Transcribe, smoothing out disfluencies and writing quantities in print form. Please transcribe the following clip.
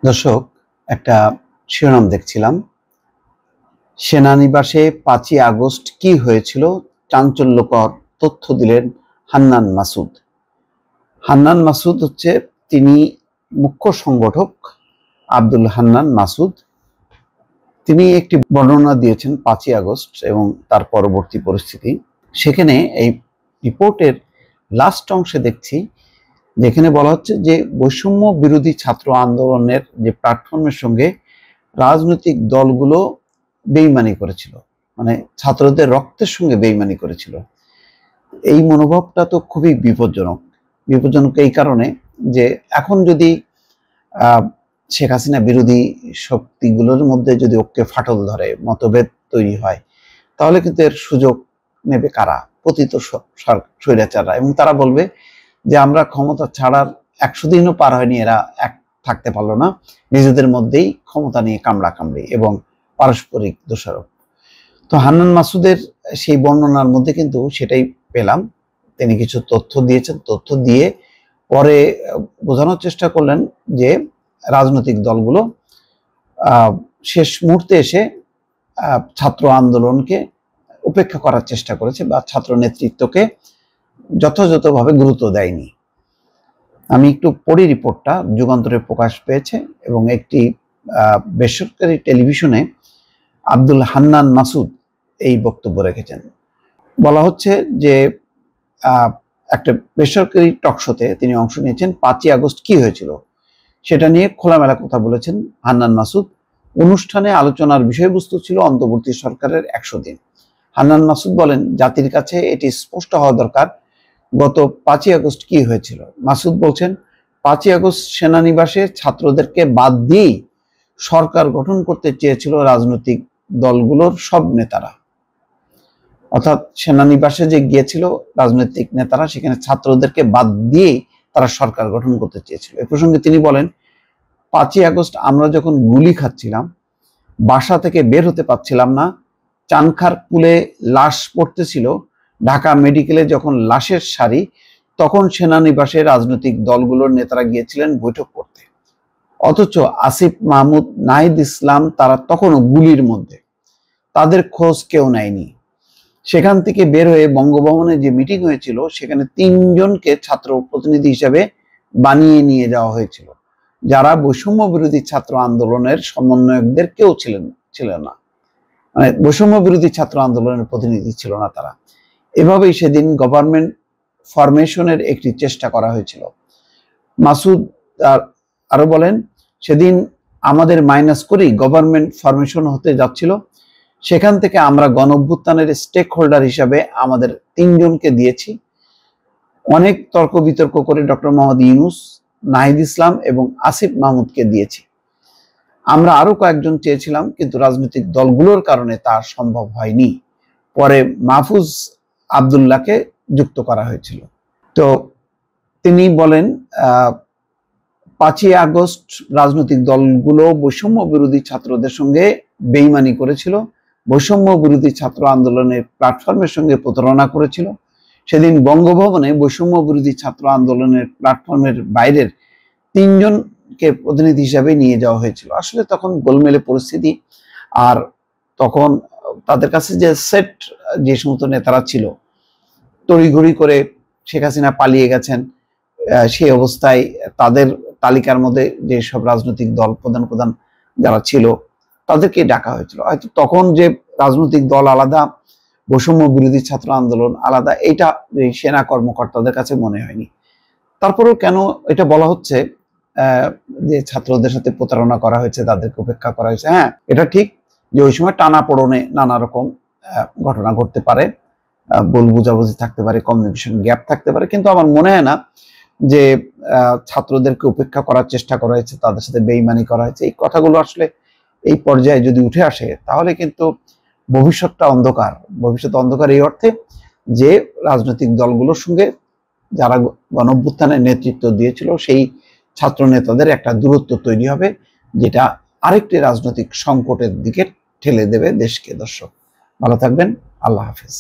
দর্শক, একটা শিরোনাম দেখছিলাম। সেনানিবাসে 5ই আগস্ট কি হয়েছিল, চাঞ্চল্যকর তথ্য দিলেন হান্নান মাসুদ। হান্নান মাসুদ হচ্ছে তিনি মুখ্য সংগঠক আব্দুল হান্নান মাসুদ। তিনি একটি বর্ণনা দিয়েছেন 5ই আগস্ট এবং তার পরবর্তী পরিস্থিতি। সেখানে এই রিপোর্টের লাস্ট অংশে দেখছি যেখানে বলা হচ্ছে যে বৈষম্য বিরোধী ছাত্র আন্দোলনের যে প্ল্যাটফর্মের সঙ্গে রাজনৈতিক দলগুলো বেইমানি করেছিল, মানে ছাত্রদের রক্তের সঙ্গে বেইমানি করেছিল। এই মনোভাবটা তো খুবই বিপজ্জনক। এই কারণে যে এখন যদি শেখ হাসিনা বিরোধী শক্তিগুলোর মধ্যে যদি ওকে ফাটল ধরে, মতভেদ তৈরি হয়, তাহলে কিন্তু এর সুযোগ নেবে কারা? পতিত স্বৈরাচাররা। এবং তারা বলবে যে আমরা ক্ষমতা ছাড়ার 100 দিনও পার হয়নি, এরা এক থাকতে পারলো না, নিজেদের মধ্যেই ক্ষমতা নিয়ে কামড়াকামড়ি এবং পারস্পরিক দোষারোপ। তো হান্নান মাসুদের সেই বর্ণনার মধ্যে কিন্তু সেটাই পেলাম। তিনি কিছু তথ্য দিয়েছেন, তথ্য দিয়ে পরে বোঝানোর চেষ্টা করলেন যে রাজনৈতিক দলগুলো শেষ মুহূর্তে এসে ছাত্র আন্দোলনকে উপেক্ষা করার চেষ্টা করেছে বা ছাত্র নেতৃত্বকে যথাযথভাবে গুরুত্ব দেয়নি। আমি একটু পড়ি রিপোর্টটা, যুগান্তরে প্রকাশ পেয়েছে এবং একটি বেসরকারি টেলিভিশনে আব্দুল হান্নান মাসুদ এই বক্তব্য রেখেছেন। বলা হচ্ছে যে একটা বেসরকারি টকশোতে তিনি অংশ নিয়েছেন। 5ই আগস্ট কি হয়েছিল সেটা নিয়ে খোলামেলা কথা বলেছেন হান্নান মাসুদ। অনুষ্ঠানে আলোচনার বিষয়বস্তু ছিল অন্তর্বর্তী সরকারের 100 দিন। হান্নান মাসুদ বলেন, জাতির কাছে এটি স্পষ্ট হওয়া দরকার গত 5ই আগস্ট কি হয়েছিল। মাসুদ বলছেন, 5ই আগস্ট সেনানিবাসে ছাত্রদেরকে বাদ দিয়েই সরকার গঠন করতে চেয়েছিল রাজনৈতিক দলগুলোর সব নেতারা। অর্থাৎ সেনানিবাসে যে গিয়েছিল রাজনৈতিক নেতারা, সেখানে ছাত্রদেরকে বাদ দিয়েই তারা সরকার গঠন করতে চেয়েছিল। এ প্রসঙ্গে তিনি বলেন, 5ই আগস্ট আমরা যখন গুলি খাচ্ছিলাম, বাসা থেকে বের হতে পারছিলাম না, চানখার পুলে লাশ পড়তেছিল, ঢাকা মেডিকেলে যখন লাশের সারি, তখন সেনানিবাসে রাজনৈতিক দলগুলোর নেতারা গিয়েছিলেন বৈঠক করতে। অথচ আসিফ মাহমুদ, নাহিদ ইসলাম তারা তখনও গুলির মধ্যে, তাদের খোঁজ কেউ নেয়নি। সেখান থেকে বের হয়ে বঙ্গভবনে যে মিটিং হয়েছিল, সেখানে 3 জনকে ছাত্র প্রতিনিধি হিসেবে বানিয়ে নিয়ে যাওয়া হয়েছিল, যারা বৈষম্য বিরোধী ছাত্র আন্দোলনের সমন্বয়কদের কেউ ছিলেন না, মানে বৈষম্য বিরোধী ছাত্র আন্দোলনের প্রতিনিধি ছিল না তারা। এভাবেই সেদিন গভর্নমেন্ট ফরমেশনের একটি চেষ্টা করা হয়েছিল। মাসুদ আরো বলেন, সেদিন আমাদের মাইনাস করেই গভর্নমেন্ট ফরমেশন হতে যাচ্ছিল। সেখান থেকে আমরা গণঅভ্যুত্থানের স্টেক হোল্ডার হিসাবে আমাদের 3 জনকে দিয়েছি। অনেক তর্ক বিতর্ক করে ডক্টর মোহাম্মদ ইউনূস, নাহিদ ইসলাম এবং আসিফ মাহমুদকে দিয়েছি। আমরা আরো কয়েকজন চেয়েছিলাম, কিন্তু রাজনৈতিক দলগুলোর কারণে তা সম্ভব হয়নি। পরে মাহফুজ আব্দুল্লাহকে যুক্ত করা হয়েছিল। তো তিনি বলেন, 5ই আগস্ট রাজনৈতিক দলগুলো বৈষম্য বিরোধী ছাত্রদের সঙ্গে বেইমানি করেছিল, বৈষম্য বিরোধী ছাত্র আন্দোলনের প্ল্যাটফর্মের সঙ্গে প্রতারণা করেছিল। সেদিন বঙ্গভবনে বৈষম্য বিরোধী ছাত্র আন্দোলনের প্ল্যাটফর্মের বাইরের 3 জনকে প্রতিনিধি হিসাবে নিয়ে যাওয়া হয়েছিল। আসলে তখন গোলমেলে পরিস্থিতি, আর তখন তাদের কাছে যে সেট যে সমস্ত নেতারা ছিল, তড়িঘড়ি করে শেখ হাসিনা পালিয়ে গেছেন, সেই অবস্থায় তাদের তালিকার মধ্যে যে সব রাজনৈতিক দল প্রধান যারা ছিল তাদেরকে ডাকা হয়েছিল। হয়তো তখন যে রাজনৈতিক দল আলাদা, বৈষম্য বিরোধী ছাত্র আন্দোলন আলাদা, এইটা সেনা কর্মকর্তাদের কাছে মনে হয়নি। তারপরেও কেন এটা বলা হচ্ছে যে ছাত্রদের সাথে প্রতারণা করা হয়েছে, তাদেরকে উপেক্ষা করা হয়েছে? হ্যাঁ, এটা ঠিক যে ওই সময় টানাপোড়েনে নানা রকম ঘটনা ঘটতে পারে, ভুল বুঝাবুঝি থাকতে পারে, কমিউনিকেশন গ্যাপ থাকতে পারে, কিন্তু আমার মনে হয় না যে ছাত্রদেরকে উপেক্ষা করার চেষ্টা করা হয়েছে, তাদের সাথে বেইমানি করা হয়েছে। এই কথাগুলো আসলে এই পর্যায়ে যদি উঠে আসে, তাহলে কিন্তু ভবিষ্যৎটা অন্ধকার। ভবিষ্যৎ অন্ধকার এই অর্থে যে রাজনৈতিক দলগুলোর সঙ্গে যারা গণঅভ্যুত্থানের নেতৃত্ব দিয়েছিল, সেই ছাত্র নেতাদের একটা দূরত্ব তৈরি হবে, যেটা আরেকটি রাজনৈতিক সংকটের দিকে ঠেলে দেবে দেশকে। দর্শক, ভালো থাকবেন। আল্লাহ হাফেজ।